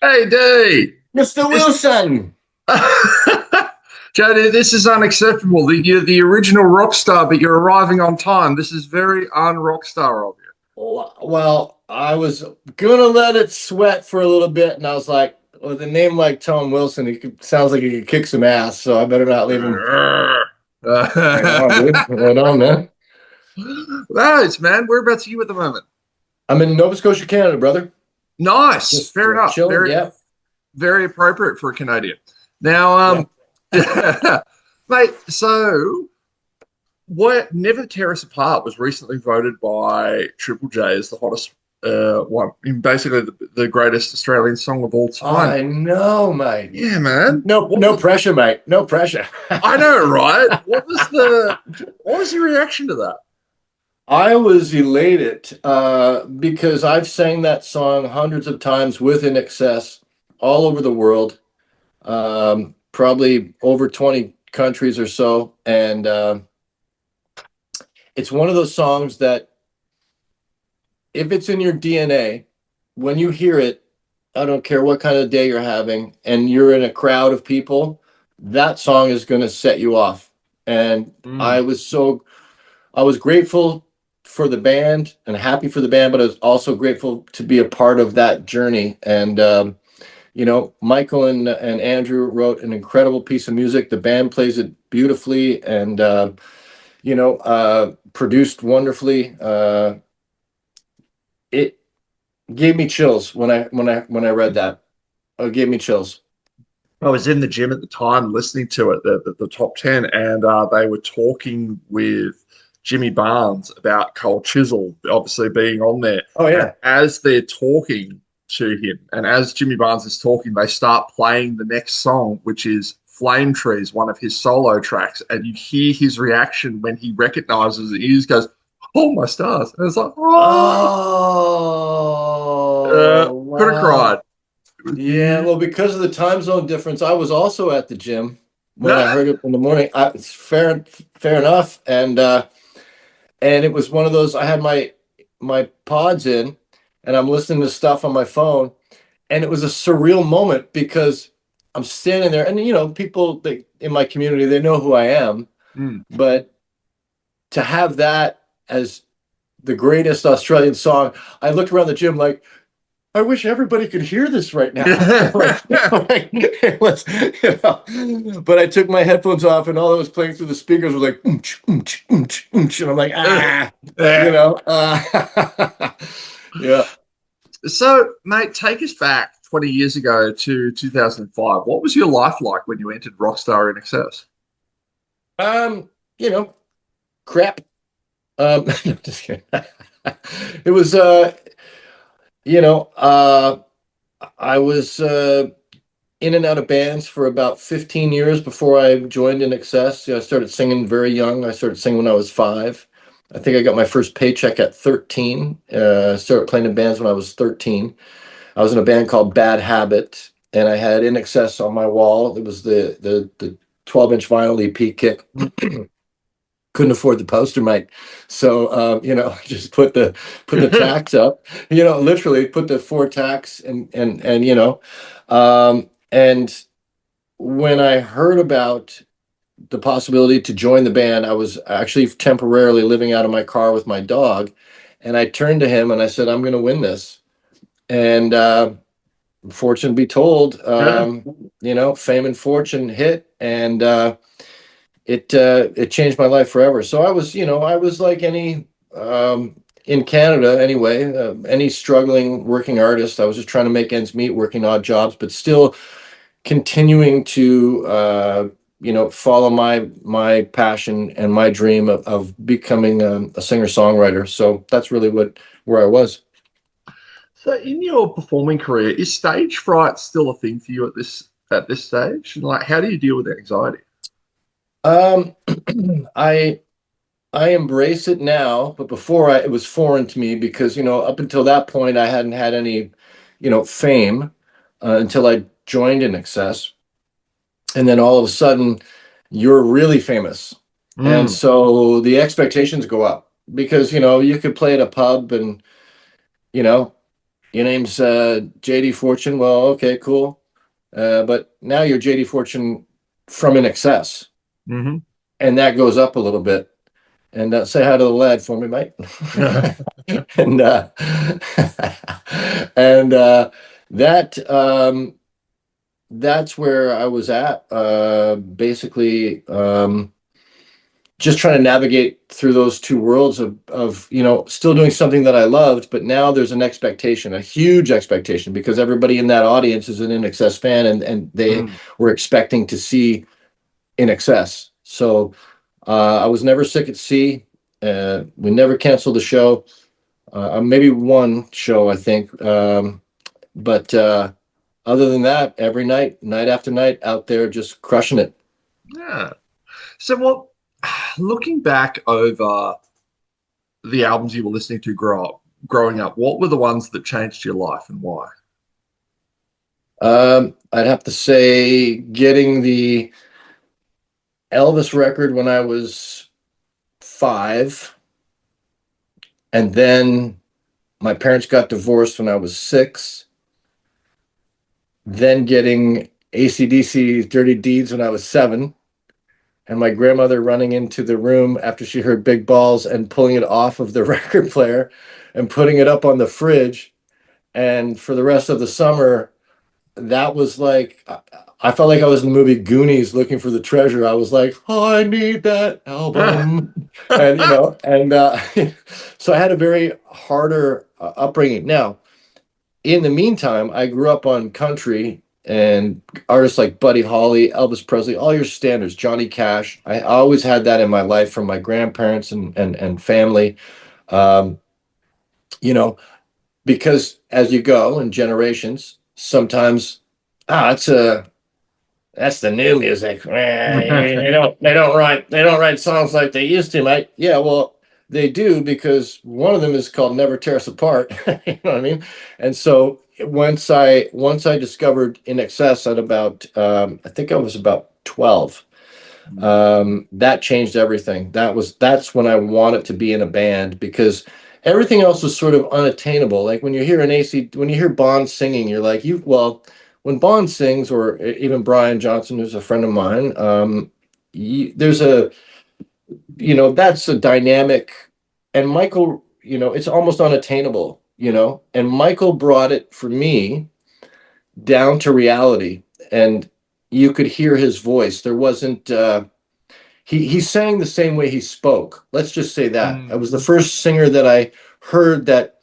Hey, D. Mr. Wilson. Jody, this is unacceptable. You're the original rock star, but you're arriving on time. This is very un-rock star of you. Well, I was gonna let it sweat for a little bit, and I was like, with a name like Tom Wilson, sounds like he could kick some ass, so I better not leave him. Right on, dude. Right on, man. Nice, man. Whereabouts are you at the moment? I'm in Nova Scotia, Canada, brother. Nice. Just Fair enough. chilling. Very, Yeah. very appropriate for a Canadian. Now, mate, so what Never Tear Us Apart was recently voted by Triple J as the hottest one, in basically the greatest Australian song of all time. I know, mate. Yeah, man. No pressure, mate. No pressure. I know, right? What was your reaction to that? I was elated because I've sang that song hundreds of times with INXS all over the world, probably over 20 countries or so. And it's one of those songs that if it's in your DNA, when you hear it, I don't care what kind of day you're having, and you're in a crowd of people, that song is going to set you off. And I was grateful for the band and happy for the band, but I was also grateful to be a part of that journey. And Michael and Andrew wrote an incredible piece of music. The band plays it beautifully, and produced wonderfully. It gave me chills when I read that. It gave me chills. I was in the gym at the time listening to it, the top 10, and they were talking with Jimmy Barnes about Cole Chisel obviously being on there. Oh, yeah. And as they're talking to him, and as Jimmy Barnes is talking, they start playing the next song, which is Flame Trees, one of his solo tracks, and you hear his reaction when he recognizes it. He just goes, "Oh my stars!" And it's like, wow. Could have cried. Yeah, well, because of the time zone difference, I was also at the gym when I heard it in the morning. It's fair enough, and it was one of those. I had my pods in, and I'm listening to stuff on my phone, and it was a surreal moment because I'm standing there, and people in my community, they know who I am, but to have that as the greatest Australian song, I looked around the gym like, I wish everybody could hear this right now. It was, but I took my headphones off, and all that was playing through the speakers was like, oomch, oomch, oomch, oomch, and I'm like, yeah. So, mate, take us back 20 years ago to 2005. What was your life like when you entered Rockstar INXS? Crap. No, just kidding. It was, I was in and out of bands for about 15 years before I joined INXS. I started singing very young. I started singing when I was 5. I think I got my first paycheck at 13. Started playing in bands when I was 13. I was in a band called Bad Habit, and I had INXS on my wall. It was the 12-inch vinyl EP kit. Couldn't afford the poster, mate. So, just put the tacks up, literally put the 4 tacks and when I heard about the possibility to join the band, I was actually temporarily living out of my car with my dog, and I turned to him and I said, I'm going to win this. And, fortune be told, fame and fortune hit, and, it changed my life forever. So I was like any in Canada anyway, any struggling working artist. I was just trying to make ends meet, working odd jobs, but still continuing to follow my passion and my dream of becoming a singer-songwriter. So that's really where I was. So, in your performing career, is stage fright still a thing for you at this stage? And how do you deal with anxiety? I embrace it now, but before it was foreign to me because, up until that point, I hadn't had any, fame until I joined INXS. And then all of a sudden, you're really famous. And so the expectations go up because, you could play at a pub and, Your name's JD Fortune. Well, okay, cool. But now you're JD Fortune from INXS, Hmm. and that goes up a little bit. And say hi to the lad for me, mate. Yeah. and and that that's where I was at. Basically, just trying to navigate through those two worlds of still doing something that I loved, but now there's an expectation, a huge expectation, because everybody in that audience is an INXS fan, and they Mm. were expecting to see INXS. So I was never sick at sea. We never canceled the show. Maybe one show, I think. But other than that, every night, night after night, out there just crushing it. Yeah. So what, looking back over the albums you were listening to growing up, what were the ones that changed your life and why? I'd have to say getting the Elvis record when I was 5, and then my parents got divorced when I was 6, then getting AC/DC Dirty Deeds when I was 7, and my grandmother running into the room after she heard Big Balls and pulling it off of the record player and putting it up on the fridge. And for the rest of the summer, that was like, I felt like I was in the movie Goonies looking for the treasure. I was like, oh, I need that album. And, so I had a very harder upbringing. Now, in the meantime, I grew up on country and artists like Buddy Holly, Elvis Presley, all your standards, Johnny Cash. I always had that in my life from my grandparents and family. Um, you know, because as you go in generations, sometimes that's the new music. They don't write songs like they used to, mate. Yeah, well, they do, because one of them is called Never Tear Us Apart. You know what I mean? And so once I discovered In Excess at about I think I was about 12, that changed everything. That's when I wanted to be in a band, because everything else was sort of unattainable. Like when you hear Bond singing, you're like, when Bond sings, or even Brian Johnson, who's a friend of mine, there's that's a dynamic, and Michael, it's almost unattainable, and Michael brought it for me down to reality, and you could hear his voice. There wasn't, he sang the same way he spoke. Let's just say that. I was the first singer that I heard that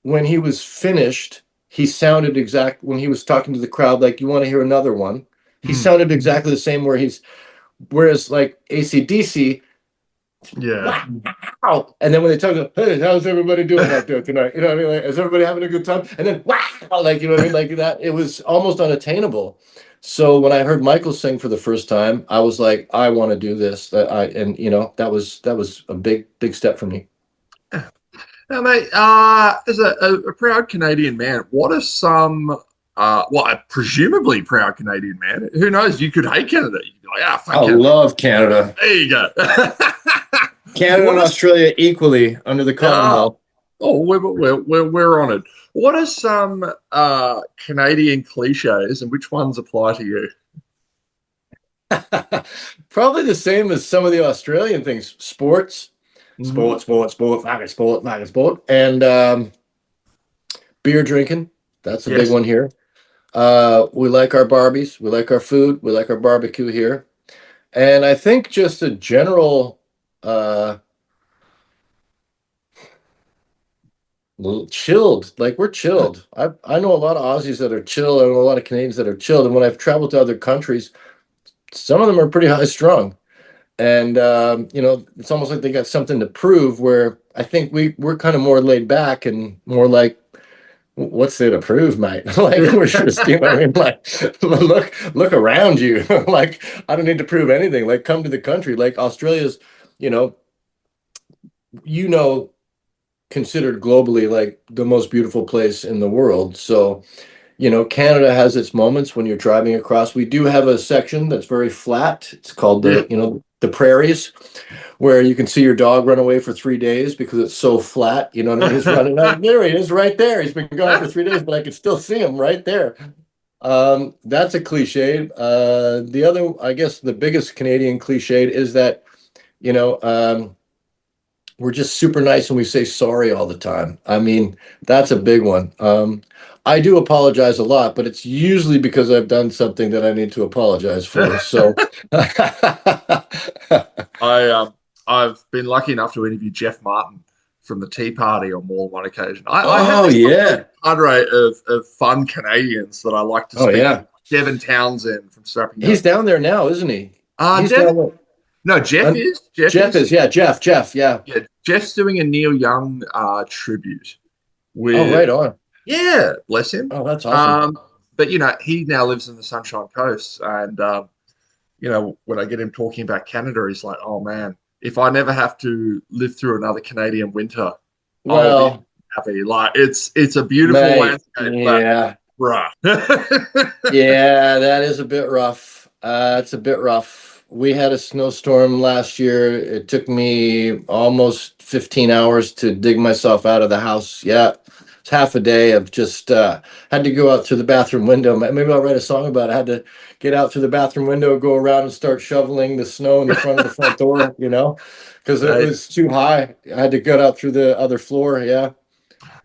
when he was finished, he sounded exact when he was talking to the crowd, like, you want to hear another one? He Mm. sounded exactly the same whereas like AC/DC, Yeah. wow. And then when they talk about, hey, how's everybody doing out there tonight? You know what I mean? Like, is everybody having a good time? And then wow, like, you know what I mean? Like that, it was almost unattainable. So when I heard Michael sing for the first time, I was like, I want to do this. That was a big step for me. Now, mate, as a proud Canadian man, what are some, a presumably proud Canadian man? Who knows? You could hate Canada. You could be like, fuck I Canada. love Canada. There you go. Canada What and is, Australia equally under the uh, Commonwealth. oh, we're honored. What are some Canadian cliches and which ones apply to you? Probably the same as some of the Australian things. Sports, Hmm. sport, fucking sport, and beer drinking. That's a big Yes. one here. We like our Barbies. We like our food. We like our barbecue here. And I think just a general uh, chilled. Like, we're chilled. I know a lot of Aussies that are chill. I know a lot of Canadians that are chilled. And when I've traveled to other countries, some of them are pretty high strung. And it's almost like they got something to prove. Where I think we're kind of more laid back and more like, what's there to prove, mate? Like, we're just, I mean, like, look around you. Like, I don't need to prove anything. Like, come to the country. Like, Australia's, you know, you know, considered globally like the most beautiful place in the world. So, Canada has its moments when you're driving across. We do have a section that's very flat. It's called Yeah. the prairies, where you can see your dog run away for 3 days because it's so flat. You know what I mean? He's running out. There he is, right there. He's been gone for 3 days, but I can still see him right there. That's a cliche. The other, I guess, the biggest Canadian cliche is that, you know, we're just super nice and we say sorry all the time. I mean, that's a big one. I do apologize a lot, but it's usually because I've done something that I need to apologize for. So I've been lucky enough to interview Jeff Martin from the Tea Party on more than one occasion. I have oh this yeah. cadre of fun Canadians that I like to Oh speak. yeah. Devin Townsend from Strapping He's Young. down there now, isn't he? He's Devin, down there. no, Jeff is. Jeff is, yeah, Jeff, yeah. Yeah, Jeff's doing a Neil Young tribute Oh, with, right on. yeah, bless him. Oh, that's awesome. But you know, he now lives in the Sunshine Coast, and you know, when I get him talking about Canada, he's like, "Oh man, if I never have to live through another Canadian winter, I'll be Well, happy." Like it's a beautiful mate, landscape, yeah, but bruh. yeah, that is a bit rough. It's a bit rough. We had a snowstorm last year. It took me almost 15 hours to dig myself out of the house. Yeah, it's half a day of just had to go out to the bathroom window. Maybe I'll write a song about it. I had to get out to the bathroom window, go around and start shoveling the snow in the front of the front door, you know, because it Right. was too high. I had to get out through the other floor. Yeah.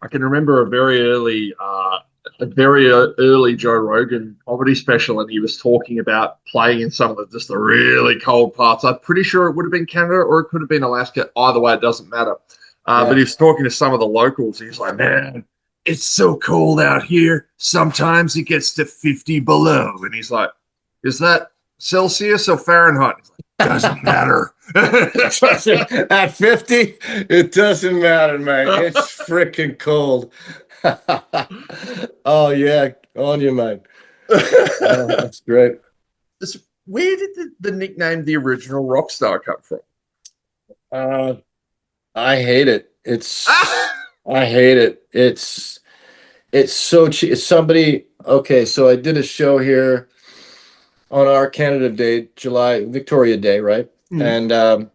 I can remember a very early Joe Rogan comedy special, and he was talking about playing in some of just the really cold parts. I'm pretty sure it would have been Canada or it could have been Alaska. Either way, it doesn't matter. But Yeah. he was talking to some of the locals. He's like, "Man, it's so cold out here. Sometimes it gets to 50 below." And he's like, "Is that Celsius or Fahrenheit?" He's like, "Doesn't matter." At 50, it doesn't matter, man. It's freaking cold. Oh yeah, on you, man. Oh, that's great. Where did the nickname the original Rockstar come from? Uh, I hate it. I hate it. It's so cheap. Somebody, okay, so I did a show here on our Canada Day, July, Victoria Day, right? Mm. And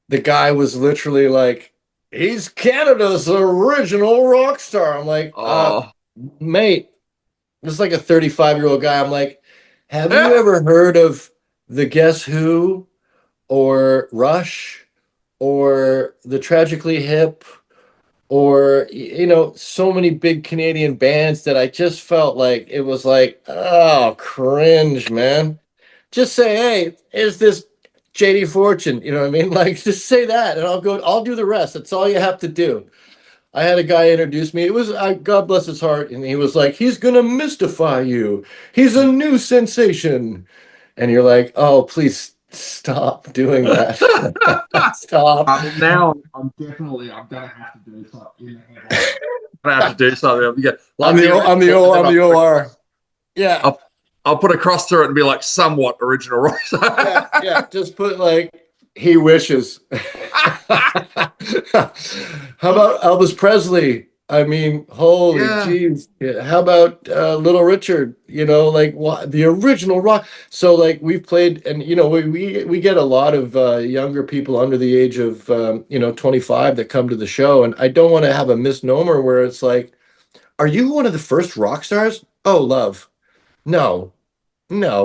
the guy was literally like, he's Canada's original rock star. I'm like, Oh, mate, this is like a 35-year-old guy. I'm like, have you ever heard of the Guess Who or Rush or the Tragically Hip or, you know, so many big Canadian bands that I just felt like it was like, oh, cringe, man. Just say, hey, is this JD Fortune? You know what I mean? Like, just say that and I'll do the rest. That's all you have to do. I had a guy introduce me. It was, God bless his heart. And he was like, he's going to mystify you. He's a new sensation. And you're like, oh, please stop doing that. Stop. now I'm gonna have to do something. I'm gonna have to do something. Yeah, I'm the OR. Yeah. I'll put a cross through it and be like somewhat original Rockstar. Yeah. Just put like, he wishes. How about Elvis Presley? I mean, holy jeez. Yeah. How about Little Richard? You know, like what the original rock. So like we've played, and you know, we get a lot of younger people under the age of 25 that come to the show, and I don't want to have a misnomer where it's like, are you one of the first rock stars? Oh, love. No,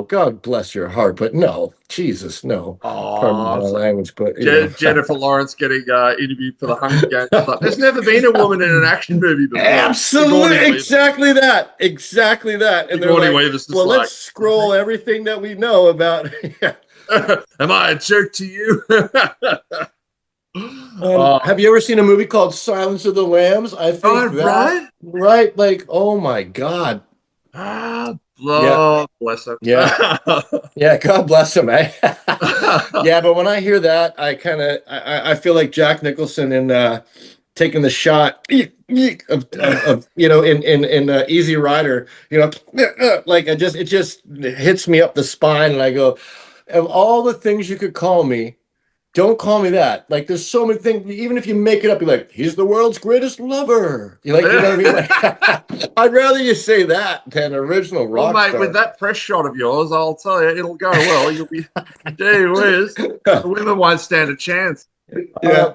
God bless your heart, but no, Jesus, no. Pardon my language, but Jennifer Lawrence getting interviewed for the Hunger Games. Like, there's never been a woman in an action movie before. Absolutely, exactly that. And they're like, well, let's scroll everything that we know about. Am I a jerk to you? Have you ever seen a movie called Silence of the Lambs? I think right? Like, oh my God. Bless him. Yeah, God bless him, eh? Yeah, but when I hear that, I feel like Jack Nicholson in taking the shot of in Easy Rider, like it just hits me up the spine, and I go, of all the things you could call me, Don't call me that. Like, there's so many things. Even if you make it up, you're like, he's the world's greatest lover. You like, you know what I mean? Like, I'd rather you say that than original rock Well, mate, star. with that press shot of yours, I'll tell you, it'll go well. You'll be, gee whiz, the women won't stand a chance. Yeah.